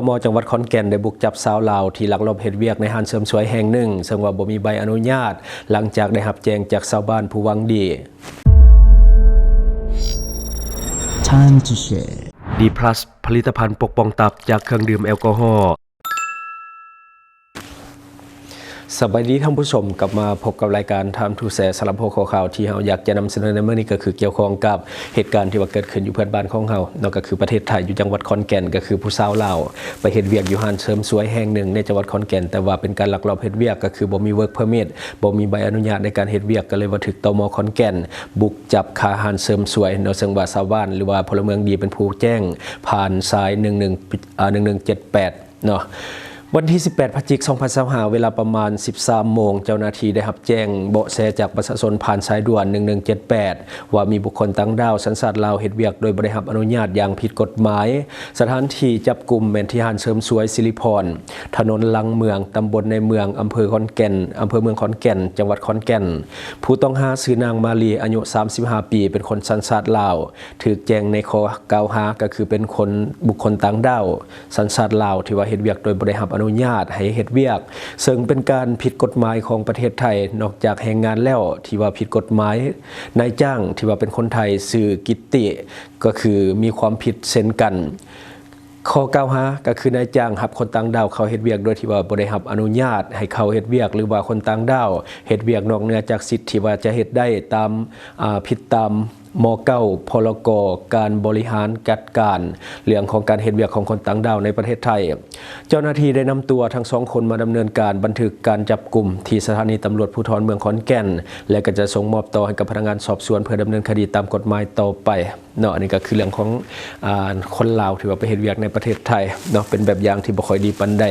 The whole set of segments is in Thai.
ม.จังหวัดขอนแก่นได้บุกจับสาวลาวที่ลักลอบเฮ็ดเวียกในห้างเสริมสวยแห่งหนึ่งซึ่งว่าบ่มีใบอนุญาตหลังจากได้รับแจ้งจากชาวบ้านผู้หวังดี Time to share D+ ผลิตภัณฑ์ปกป้องตับจากเครื่องดื่มแอลกอฮอล์สวัสดีท่านผู้ชมกลับมาพบกับรายการ Time to Share สำหรับหัวข้อข่าวที่เราอยากจะนำเสนอในเมื่อนี้ก็คือเกี่ยวข้องกับเหตุการณ์ที่ว่าเกิดขึ้นอยู่เพื่อนบ้านของเรานั่นก็คือประเทศไทยอยู่จังหวัดขอนแก่นก็คือผู้สาวลาวไปเฮ็ดเวียกอยู่ห้างเสริมสวยแห่งหนึ่งในจังหวัดขอนแก่นแต่ว่าเป็นการลักลอบเฮ็ดเวียกก็คือบ่มี work permit บ่มีใบอนุญาตในการเฮ็ดเวียกก็เลยว่าถูกตม.ขอนแก่นบุกจับคาห้างเสริมสวยเนาะซึ่งว่าชาวบ้านหรือว่าพลเมืองดีเป็นผู้แจ้งผ่านสาย1178เนาะวันที่ 18 พฤศจิกายน 2025 เวลาประมาณ 13 โมงเจ้าหน้าที่ได้รับแจ้งเบาะแสจากประชาชนผ่านสายด่วน 1178 ว่ามีบุคคลต่างด้าวสัญชาติลาวเฮ็ดเวียกโดยบ่ได้รับอนุญาตอย่างผิดกฎหมายสถานที่จับกุมแม่นที่ห้างเสริมสวยสิริพรถนนลังเมืองตำบลในเมืองอำเภอขอนแก่นอำเภอเมืองขอนแก่นจังหวัดขอนแก่นผู้ต้องหาชื่อนางมาลีอายุ 35 ปีเป็นคนสัญชาติลาวถูกแจ้งในข้อกล่าวหาก็คือเป็นคนบุคคลต่างด้าวสัญชาติลาวที่ว่าเฮ็ดเวียกโดยบ่ได้รับอนุญาตให้เฮ็ดเวียกซึ่งเป็นการผิดกฎหมายของประเทศไทยนอกจากแรงงานแล้วที่ว่าผิดกฎหมายนายจ้างที่ว่าเป็นคนไทยชื่อกิตติก็คือมีความผิดเช่นกันข้อกล่าวหาก็คือนายจ้างรับคนต่างด้าวเขาเฮ็ดเวียกโดยที่ว่าบ่ได้รับอนุญาตให้เขาเฮ็ดเวียกหรือว่าคนต่างด้าวเฮ็ดเวียกนอกเหนือจากสิทธิ์ที่ว่าจะเฮ็ดได้ตามผิดตามม.9 พรก.การบริหารจัดการเรื่องของการเฮ็ดเวียกของคนต่างด้าวในประเทศไทยเจ้าหน้าที่ได้นำตัวทั้งสองคนมาดำเนินการบันทึกการจับกุมที่สถานีตำรวจภูธรเมืองขอนแก่นและก็จะส่งมอบต่อให้กับพนักงานสอบสวนเพื่อดำเนินคดีตามกฎหมายต่อไปเนาะอันนี้ก็คือเรื่องของคนลาวที่ว่าไปเฮ็ดเวียกในประเทศไทยเนาะเป็นแบบอย่างที่บ่ค่อยดีปานใด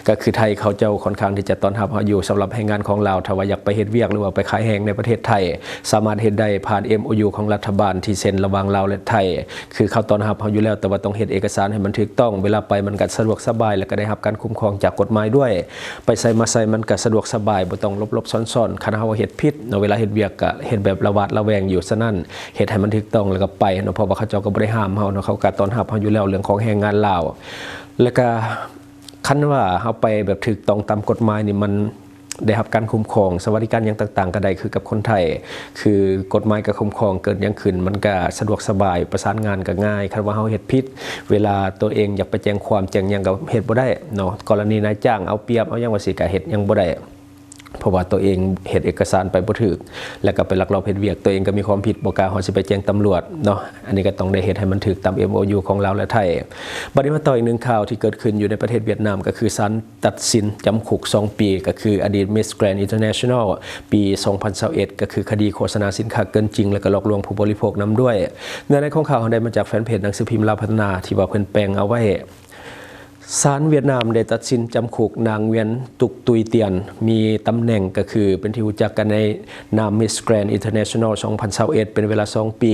ก็คือไทยเขาเจ้าค่อนข้างที่จะต้อนรับเราอยู่สำหรับแรงงานของลาวถ้าว่าอยากไปเฮ็ดเวียกหรือว่าไปขายแรงในประเทศไทยสามารถเฮ็ดได้ผ่าน MOU ของรัฐบาลที่เซ็นระหว่างลาวและไทยคือเขาต้อนรับเราอยู่แล้วแต่ว่าต้องเฮ็ดเอกสารให้มันถูกต้องเวลาไปมันก็สะดวกสบายและก็ได้รับการคุ้มครองจากกฎหมายด้วยไปใส่มาใส่มันก็สะดวกสบายบ่ต้องลบๆซ่อนๆคันเฮาเฮ็ดผิดเนาะเวลาเฮ็ดเวียกก็เฮ็ดแบบระวาดระแวงอยู่ซะนั่นเฮ็ดให้มันถูกต้องแล้วก็ไปเนาะเพราะว่าเขาเจ้าก็บ่ได้ห้ามเฮาเนาะเขาก็ต้อนรับเฮาอยู่แล้วเรื่องของแรงงานลาวแล้วก็คันว่าเฮาไปแบบถูกต้องตามกฎหมายนี่มันได้รับการคุ้มครองสวัสดิการอย่างต่างๆก็ได้คือกับคนไทยคือกฎหมายก็คุ้มครองเกิดอย่างขึ้นมันก็สะดวกสบายประสานงานก็ง่ายคันว่าเฮาเฮ็ดผิดเวลาตัวเองอยากไปแจ้งความแจ้งหยังก็เฮ็ดบ่ได้เนาะกรณีนายจ้างเอาเปรียบเอาหยังว่าสิก็เฮ็ดหยังบ่ได้เพราะว่าตัวเองเฮ็ดเอกสารไปบ่ถูกแล้วก็ไปลักลอบเฮ็ดเวียกตัวเองก็มีความผิดบ่กล้าเฮาสิไปแจ้งตำรวจเนาะอันนี้ก็ต้องได้เฮ็ดให้มันถูกตาม MOU ของลาวและไทยบัดนี้มาต่ออีกหนึ่งข่าวที่เกิดขึ้นอยู่ในประเทศเวียดนามก็คือศาลตัดสินจำคุก2ปีก็คืออดีต Miss Grand International ปี 2021 ก็คือคดีโฆษณาสินค้าเกินจริงแล้วก็หลอกลวงผู้บริโภคนํด้วยเนื้อในของข่าวได้มาจากแฟนเพจหนังสือพิมพ์ลาวพัฒนาที่ว่าเพิ่นแปลงเอาไว้ศาลเวียดนามได้ตัดสินจำคุกนางเวียนตุกตุยเตียนมีตำแหน่งก็คือเป็นที่รู้จักกันในนาม Miss Grand International 2021 เป็นเวลา2ปี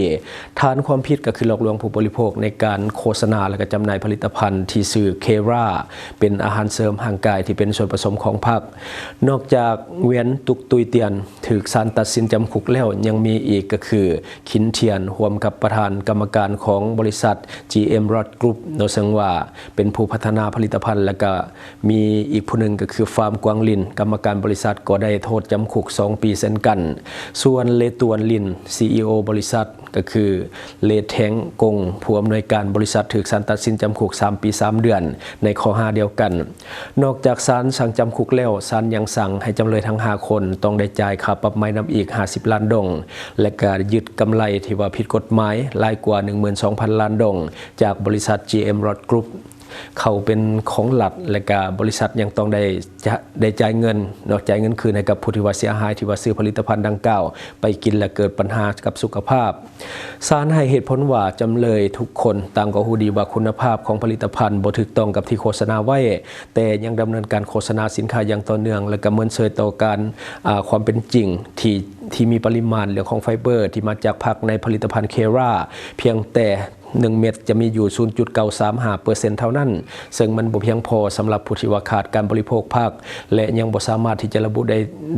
ฐานความผิดก็คือหลอกลวงผู้บริโภคในการโฆษณาและก็จำหน่ายผลิตภัณฑ์ที่ชื่อเคราเป็นอาหารเสริมร่างกายที่เป็นส่วนผสมของผักนอกจากเวียนตุกตุยเตียนถูกศาลตัดสินจำคุกแล้วยังมีอีกก็คือขินเทียนร่วมกับประธานกรรมการของบริษัท GM Rod Group โดยซึ่งว่าเป็นผู้พัฒนาผลิตภัณฑ์แล้วก็มีอีกผู้หนึ่งก็คือฟาร์มกวางลินกรรมการบริษัทก็ได้โทษจำคุก2ปีเช่นกันส่วนเลตวนลิน CEO บริษัทก็คือเลแทงกงผู้อำนวยการบริษัทถูกศาลตัดสินจำคุก3ปี3เดือนในข้อหาเดียวกันนอกจากศาลสั่งจำคุกแล้วศาลยังสั่งให้จำเลยทั้ง5คนต้องได้จ่ายค่าปรับไม้น้ำอีก50ล้านดงและก็ยึดกำไรที่ว่าผิดกฎหมายหลายกว่า 12,000 ล้านดงจากบริษัท GM Rod Groupเขาเป็นของหลัดและก็บริษัทยังต้องได้จ่ายเงินนอกจ่ายเงินคืนให้กับผู้ที่ว่าเสียหายที่ว่าซื้อผลิตภัณฑ์ดังกล่าวไปกินและเกิดปัญหากับสุขภาพศาลให้เหตุผลว่าจำเลยทุกคนต่างก็รู้ดีว่าคุณภาพของผลิตภัณฑ์บ่ถูกต้องกับที่โฆษณาไว้แต่ยังดำเนินการโฆษณาสินค้าอย่างต่อเนื่องและก็เหมือนเสยต่อการความเป็นจริงที่มีปริมาณเรื่องของไฟเบอร์ที่มาจากผักในผลิตภัณฑ์เคราเพียงแต่1 เม็ดจะมีอยู่ 0.935% เท่านั้นซึ่งมันบ่เพียงพอสำหรับผู้ที่ว่าขาดการบริโภคผักและยังบ่สามารถที่จะระบุ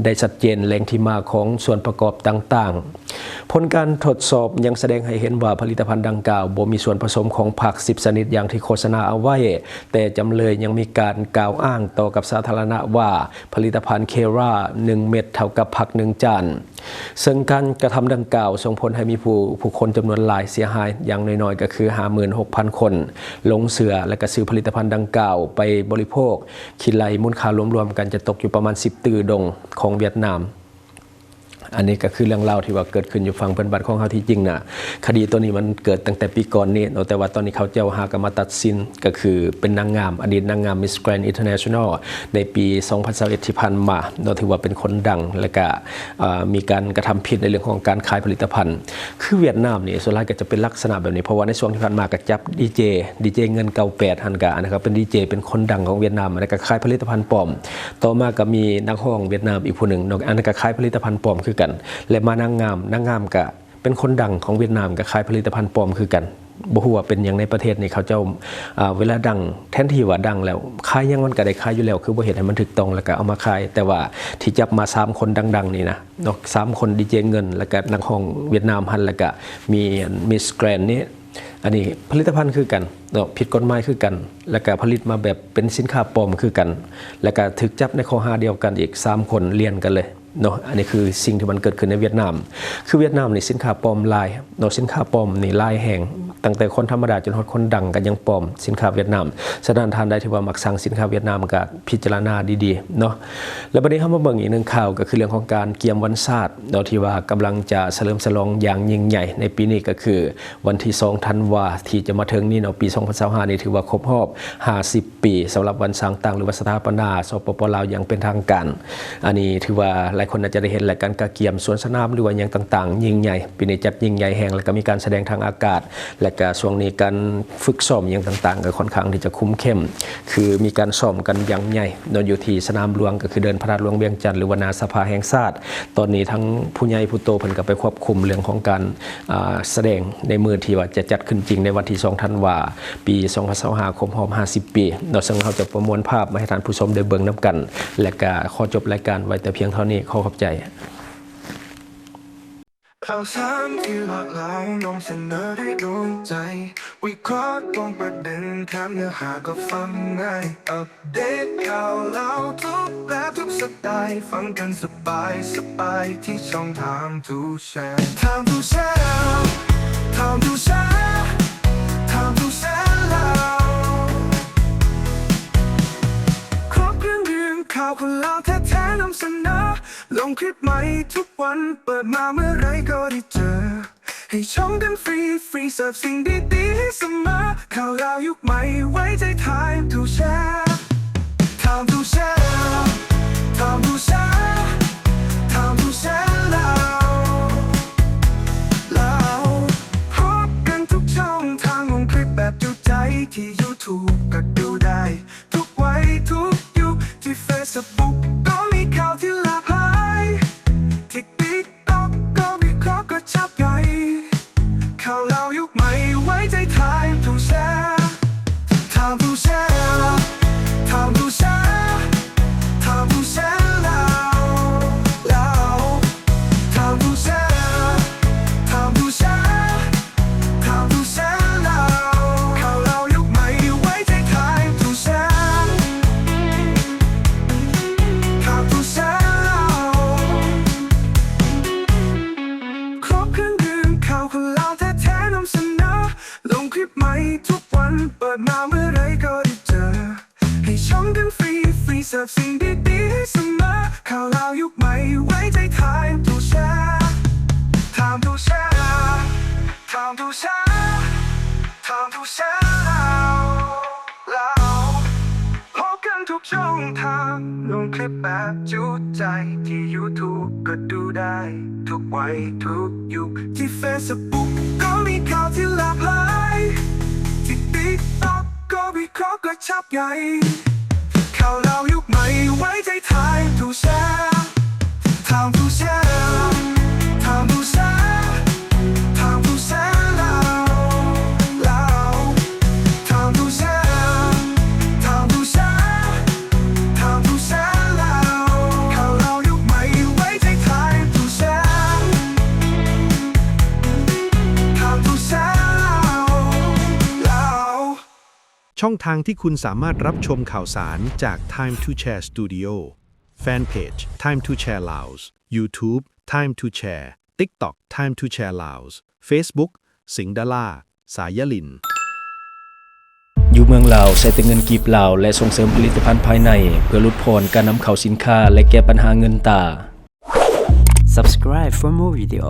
ได้ชัดเจนแหล่งที่มาของส่วนประกอบต่างๆ ผลการทดสอบยังแสดงให้เห็นว่าผลิตภัณฑ์ดังกล่าวบ่มีส่วนผสมของผัก10ชนิดอย่างที่โฆษณาเอาไว้แต่จำเลยยังมีการกล่าวอ้างต่อกับสาธารณะว่าผลิตภัณฑ์เครา1 เม็ดเท่ากับผัก1 จานซึ่งการกระทำดังกล่าวส่งผลให้มีผู้คนจำนวนหลายเสียหายอย่างน้อยๆก็คือ 56,000 คนลงเสือและก็ซื้อผลิตภัณฑ์ดังกล่าวไปบริโภคคิดไล่มูลค่ารวมๆกันจะตกอยู่ประมาณ10 ตื้อดงของเวียดนามอันนี้ก็คือเรื่องเล่าที่ว่าเกิดขึ้นอยู่ฝั่งเพื่อนบ้านของเขาที่จริงนะคดีตัวนี้มันเกิดตั้งแต่ปีก่อนนี้แต่ว่าตอนนี้เขาเจ้าหากันมาตัดสินก็คือเป็นนางงามอดีตนางงาม Miss Grand International ในปี 2021 ที่ผ่านมาถือว่าเป็นคนดังและก็มีการกระทำผิดในเรื่องของการขายผลิตภัณฑ์คือเวียดนามนี่ส่วนใหญ่ก็จะเป็นลักษณะแบบนี้เพราะว่าในช่วงที่ผ่านมาก็จับดีเจเงิน98ฮันกานะครับเป็นดีเจเป็นคนดังของเวียดนามแล้วก็ขายผลิตภัณฑ์ปลอมต่อมาก็มีนักร้องเวียดนามอีกผู้หนึ่งอันนั้นก็ขายผลิตภัณฑ์ปลอมคือกันและมานางงามก็เป็นคนดังของเวียดนามก็ขายผลิตภัณฑ์ปลอมคือกันบ่ฮู้ว่าเป็นอย่างในประเทศนี่เขาเจ้าเวลาดังแทนที่ว่าดังแล้วขายยังมันก็ได้ขายอยู่แล้วคือบ่เฮ็ดให้มันถูกต้องแล้วก็เอามาขายแต่ว่าที่จับมา3คนดังๆนี่นะเนาะ3คนดีเจเงินแล้วก็นักร้องเวียดนามหันแล้วก็มีมิสแกรนด์นี่อันนี้ผลิตภัณฑ์คือกันเนาะผิดกฎหมายคือกันแล้วก็ผลิตมาแบบเป็นสินค้าปลอมคือกันแล้วก็ถูกจับในข้อหาเดียวกันอีก3คนเรียนกันเลยเนาะอันนี้คือสิ่งที่มันเกิดขึ้นในเวียดนามคือเวียดนามนี่สินค้าปลอมลายเนาะสินค้าปลอมนี่ลายแห่งตั้งแต่คนธรรมดาจนฮอดคนดังกันยังปลอมสินค้าเวียดนามฉะนั้นทานได้ที่ว่ามักสั่งสินค้าเวียดนามก็พิจารณาดีๆเนาะแล้วประเด็นเข้ามาเบิ่งอีกหนึ่งข่าวก็คือเรื่องของการเกี่ยมวันศาสตร์เนาะที่ว่ากำลังจะเฉลิมฉลองอย่างยิ่งใหญ่ในปีนี้ก็คือวันที่2 ธันวาที่จะมาถึงนี้เนาะปี2025นี่ถือว่าครบรอบ50 ปีสำหรับวันสร้างตั้งหรือว่าสถาปนาสปปลาวอย่างเป็นทางการอันนี้ถือว่าหลายคนอาจจะได้เห็นและการกะเกียมสวนสนามหรือว่าอย่างต่างๆยิ่งใหญ่ปีนี้จัดยิ่งใหญ่แห่งแล้วก็มีการแสดงทางอากาศและก็ช่วงนี้การฝึกซ้อมอย่างต่างๆก็ค่อนข้างที่จะคุ้มเข้มคือมีการซ้อมกันอย่างใหญ่นอนอยู่ที่สนามหลวงก็คือเดินพระราชหลวงเวียงจันทร์หรือว่านาสภาแห่งชาติตอนนี้ทั้งผู้ใหญ่ผู้โตเพิ่นก็ไปควบคุมเรื่องของการแสดงในมือที่ว่าจะจัดขึ้นจริงในวันที่2 ธันวาปี2025ครบรอบ50 ปีเนาะซึ่งเราจะประมวลภาพมาให้ท่านผู้ชมได้เบิ่งนํกันและก็ขอจบรายการไว้แต่เพียงเท่านี้ขอขอบใจข่าวสารที่หลากหลายนำเสนอให้ดวงใจวิเคราะห์ตรงประเด็นแถมเนื้อหาก็ฟังง่ายอัปเดตข่าวเล่าทุกแบบทุกสไตล์ฟังกันสบายที่ช่องTime to Share Time to Share Time to Share Time to Share แล้วครบเครื่องข่าวคนเล่าแท้ๆนำเสนอลงคลิปใหม่ทุกวันเปิดมาเมื่อไรก็ได้เจอให้ชมกันฟรีเสิร์ฟสิ่งดีๆให้เสมอข่าวราวยุคใหม่ไว้ใจ Time to Share Time to Share Time to Share Time to Share แล้วพบกันทุกช่องทางลงคลิปแบบจุใจที่ YouTube ก็ดูได้ทุกวัยทุกยุคที่ Facebook ก็มีข่าวที่หลากหลายที่ TikTok ก็วิเคราะห์ก็ชับใหญ่ข่าวเล่ายุคใหม่ไว้ใจ Time to Share Time to Share Time to Share Time to Share แล้ว Time to Share Time to Share Time to Share แล้วข่าวเล่ายุคใหม่ไว้ใจ Time to Share Time to Share ครบเครื่องข่าวคนเล่าแท้ๆนำเสนอลงคลิปใหม่ทุกวันเปิดมาเมื่อไรก็ได้เจอให้ชมกันฟรีเสิร์ฟสิ่งดีๆให้เสมอข่าวเล่ายุคใหม่ไว้ใจ Time to Share Time to Share Time to Share Time to Share แล้วพบกันทุกช่องทางลงคลิปแบบจุใจที่ YouTube ก็ดูได้ทุกวัยทุกยุคที่ Facebook ก็มีข่าวที่หลากหลายที่ TikTok ก็วิเคราะห์ก็ชับใหญ่ข่าวเล่ายุคใหม่ไว้ใจ Time to Share Time to Share Time to Share Time to Share แล้ว Time to Share Time to Share Time to Share แล้วข่าวเล่ายุคใหม่ไว้ใจ Time to Share ช่องทางที่คุณสามารถรับชมข่าวสารจาก Time to Share Studio Fanpage Time to Share Laos YouTube Time to Share TikTok Time to Share Laos Facebook สิงห์ดาราสายลิน อยู่เมืองลาวใช้แต่เงินกีบลาวและส่งเสริมผลิตภัณฑ์ภายในเพื่อลดพรการนำเข้าสินค้าและแก้ปัญหาเงินตา Subscribe for more video.